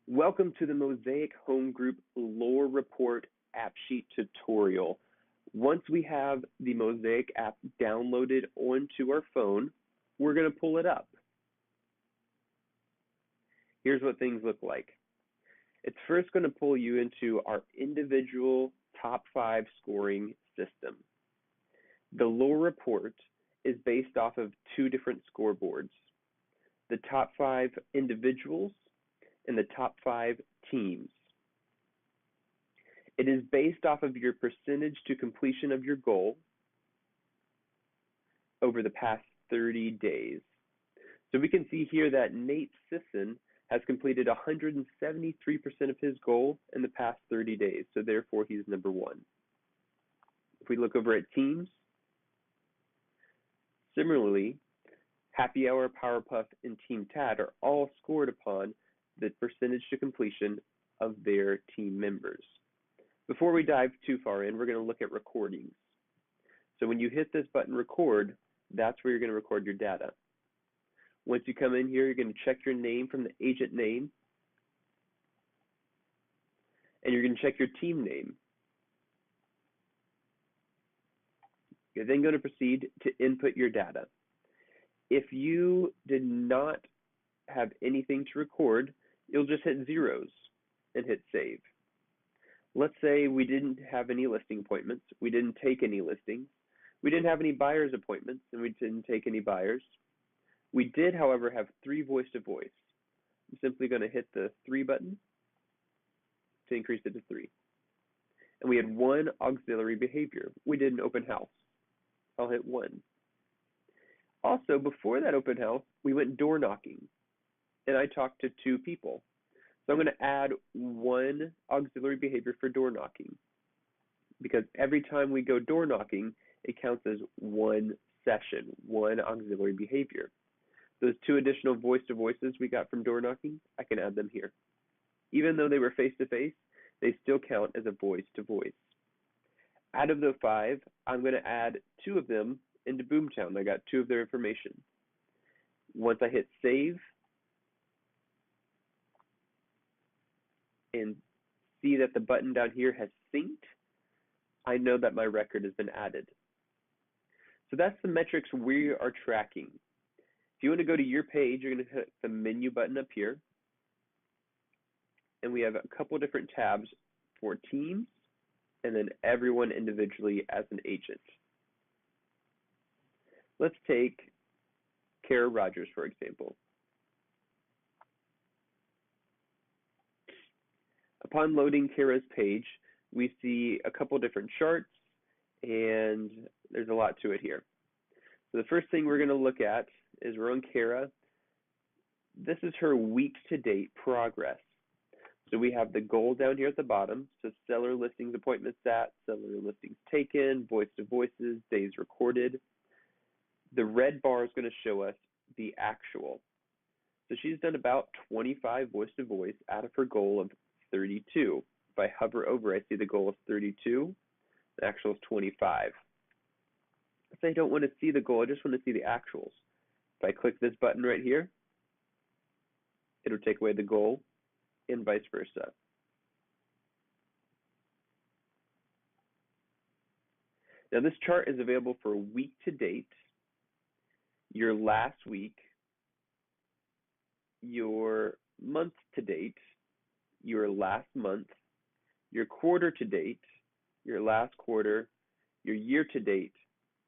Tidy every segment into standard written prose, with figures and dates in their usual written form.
Welcome to the Mosaic Home Group Lore Report app sheet tutorial. Once we have the Mosaic app downloaded onto our phone, we're going to pull it up. Here's what things look like. It's first going to pull you into our individual top 5 scoring system. The Lore Report is based off of 2 different scoreboards, the top 5 individuals and the top 5 teams. It is based off of your percentage to completion of your goal over the past 30 days. So we can see here that Nate Sisson has completed 173% of his goal in the past 30 days, so therefore he's number 1. If we look over at teams, similarly, Happy Hour, Powerpuff, and Team Tad are all scored upon the percentage to completion of their team members. Before we dive too far in, we're going to look at recordings. So when you hit this button, record, that's where you're going to record your data. Once you come in here, you're going to check your name from the agent name, and you're going to check your team name. You're then going to proceed to input your data. If you did not have anything to record, you'll just hit zeros and hit save. Let's say we didn't have any listing appointments, we didn't take any listings, we didn't have any buyer's appointments, and we didn't take any buyers. We did, however, have 3 voice-to-voice. I'm simply going to hit the 3 button to increase it to 3. And we had 1 auxiliary behavior. We did an open house. I'll hit 1. Also, before that open house, we went door knocking, and I talked to 2 people. So I'm going to add 1 auxiliary behavior for door knocking, because every time we go door knocking, it counts as 1 session, 1 auxiliary behavior. Those 2 additional voice-to-voices we got from door knocking, I can add them here. Even though they were face-to-face, they still count as a voice-to-voice. Out of the 5, I'm going to add 2 of them into Boomtown. I got 2 of their information. Once I hit save and see that the button down here has synced, I know that my record has been added. So that's the metrics we are tracking. If you want to go to your page, you're going to hit the menu button up here, and we have a couple different tabs for teams and then everyone individually as an agent. Let's take Kara Rogers, for example. Upon loading Kara's page, we see a couple different charts, and there's a lot to it here. So the first thing we're going to look at is we're on Kara. This is her week-to-date progress. So we have the goal down here at the bottom, so seller listings appointments sat, seller listings taken, voice-to-voices, days recorded. The red bar is going to show us the actual. So she's done about 25 voice-to-voice out of her goal of 32. If I hover over, I see the goal is 32. The actual is 25. If I don't want to see the goal, I just want to see the actuals. If I click this button right here, it'll take away the goal and vice versa. Now this chart is available for week to date, your last week, your month to date, your last month, your quarter to date, your last quarter, your year to date,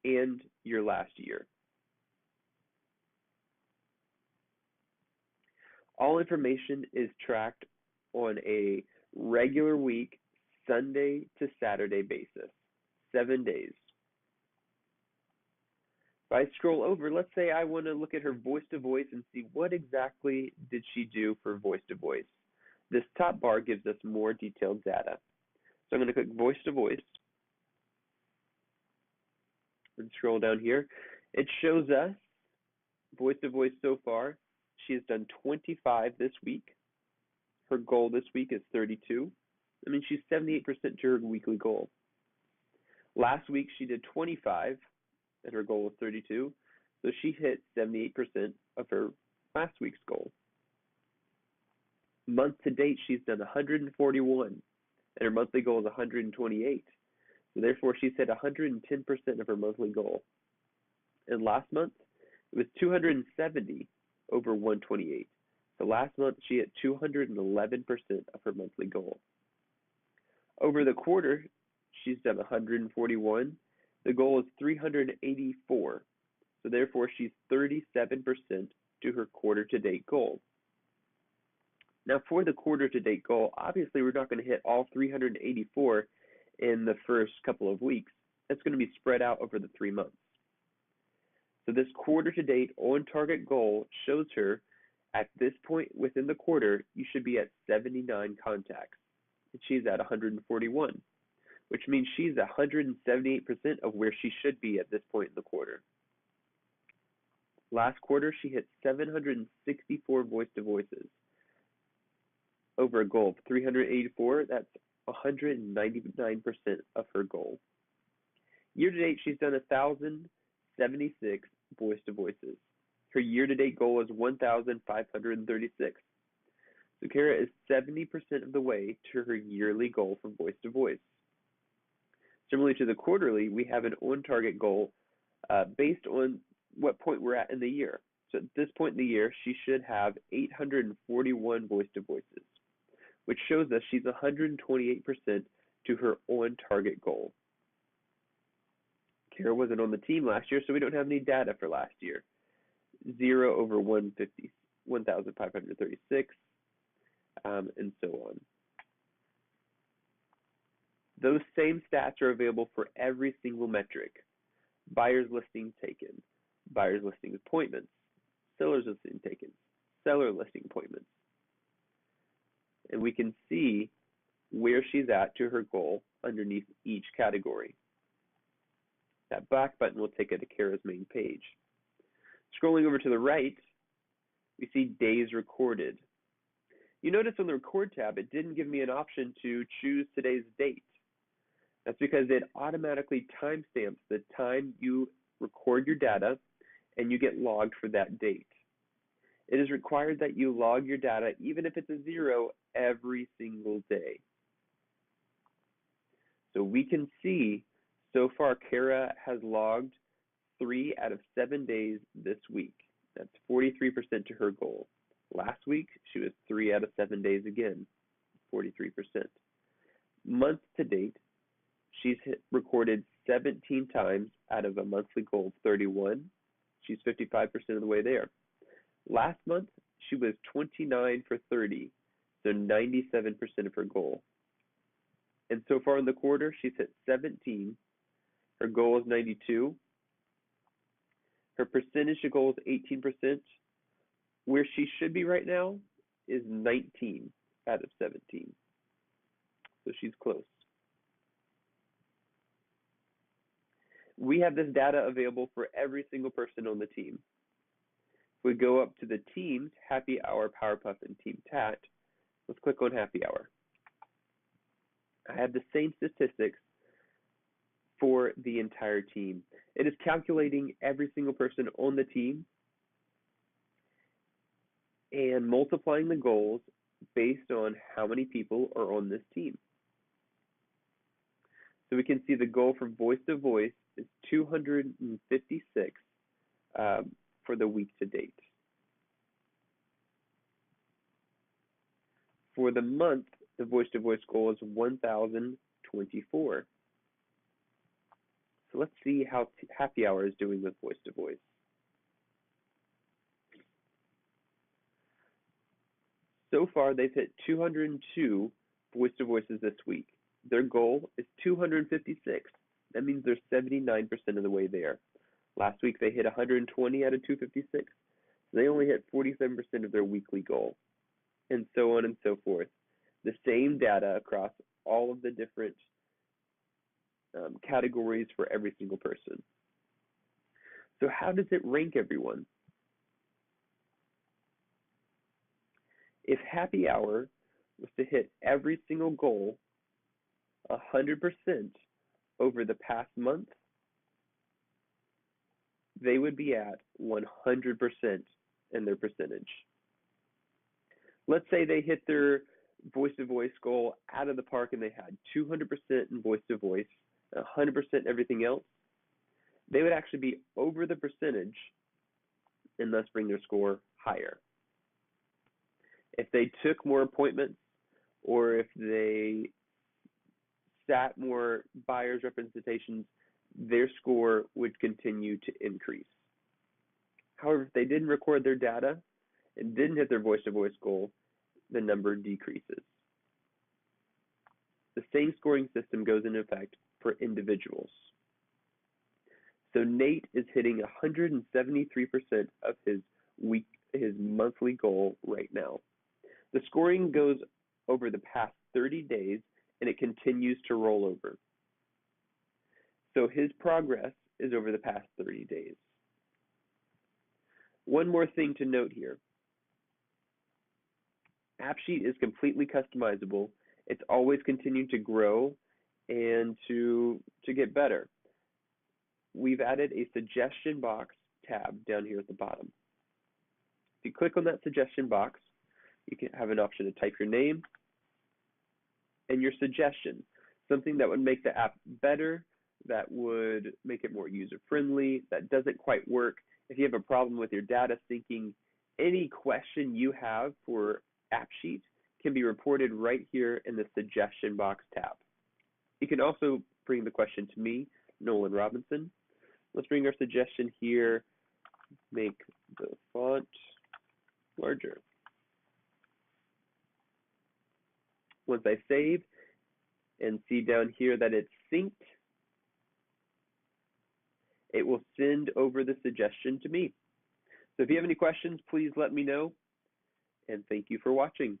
and your last year. All information is tracked on a regular week, Sunday to Saturday basis, 7 days. If I scroll over, let's say I want to look at her voice-to-voice and see what exactly did she do for voice-to-voice. This top bar gives us more detailed data. So I'm going to click voice-to-voice and scroll down here. It shows us voice-to-voice so far. She has done 25 this week. Her goal this week is 32. I mean, she's 78% to her weekly goal. Last week, she did 25, and her goal was 32. So she hit 78% of her last week's goal. Month to date, she's done 141, and her monthly goal is 128. So therefore, she's hit 110% of her monthly goal. And last month, it was 270 over 128. So last month, she hit 211% of her monthly goal. Over the quarter, she's done 141. The goal is 384. So therefore, she's 37% to her quarter-to-date goal. Now, for the quarter-to-date goal, obviously we're not going to hit all 384 in the first couple of weeks. That's going to be spread out over the 3 months. So this quarter-to-date on-target goal shows her at this point within the quarter, you should be at 79 contacts. And she's at 141, which means she's 178% of where she should be at this point in the quarter. Last quarter, she hit 764 voice-to-voices. Over a goal of 384, that's 199% of her goal. Year-to-date, she's done 1,076 voice-to-voices. Her year-to-date goal is 1,536. So Kara is 70% of the way to her yearly goal for voice-to-voice. Similarly to the quarterly, we have an on-target goal based on what point we're at in the year. So at this point in the year, she should have 841 voice-to-voices, which shows us she's 128% to her on-target goal. Kara wasn't on the team last year, so we don't have any data for last year. 0 over 1,536, and so on. Those same stats are available for every single metric. Buyer's listing taken, buyer's listing appointments, seller's listing taken, seller listing appointments. And we can see where she's at to her goal underneath each category. That back button will take it to Kara's main page. Scrolling over to the right, we see days recorded. You notice on the record tab, it didn't give me an option to choose today's date. That's because it automatically timestamps the time you record your data and you get logged for that date. It is required that you log your data, even if it's a 0, every single day. So we can see so far Kara has logged 3 out of 7 days this week. That's 43% to her goal. Last week, she was 3 out of 7 days again, 43%. Month to date, she's recorded 17 times out of a monthly goal of 31. She's 55% of the way there. Last month, she was 29 for 30, so 97% of her goal. And so far in the quarter, she's hit 17. Her goal is 92. Her percentage to goal is 18%. Where she should be right now is 19 out of 17. So she's close. We have this data available for every single person on the team. If we go up to the teams, Happy Hour, Powerpuff, and Team Tat, let's click on Happy Hour. I have the same statistics for the entire team. It is calculating every single person on the team and multiplying the goals based on how many people are on this team. So we can see the goal for voice to voice is 256 for the week to date. For the month, the voice to voice goal is 1,024. So let's see how Happy Hour is doing with voice to voice. So far, they've hit 202 voice to voices this week. Their goal is 256. That means they're 79% of the way there. Last week, they hit 120 out of 256. So they only hit 47% of their weekly goal, and so on and so forth. The same data across all of the different categories for every single person. So how does it rank everyone? If Happy Hour was to hit every single goal 100% over the past month, they would be at 100% in their percentage. Let's say they hit their voice-to-voice goal out of the park and they had 200% in voice-to-voice, 100% everything else. They would actually be over the percentage and thus bring their score higher. If they took more appointments or if they sat more buyer's representations, their score would continue to increase. However, if they didn't record their data and didn't hit their voice-to-voice goal, the number decreases. The same scoring system goes into effect for individuals. So Nate is hitting 173% of his monthly goal right now. The scoring goes over the past 30 days and it continues to roll over. So his progress is over the past 30 days. One more thing to note here. AppSheet is completely customizable. It's always continuing to grow and to get better. We've added a suggestion box tab down here at the bottom. If you click on that suggestion box, you can have an option to type your name and your suggestion, something that would make the app better, that would make it more user-friendly, that doesn't quite work. If you have a problem with your data syncing, any question you have for AppSheet can be reported right here in the suggestion box tab. You can also bring the question to me, Nolan Robinson. Let's bring our suggestion here, make the font larger. Once I save and see down here that it's synced, it will send over the suggestion to me. So if you have any questions, please let me know, and thank you for watching.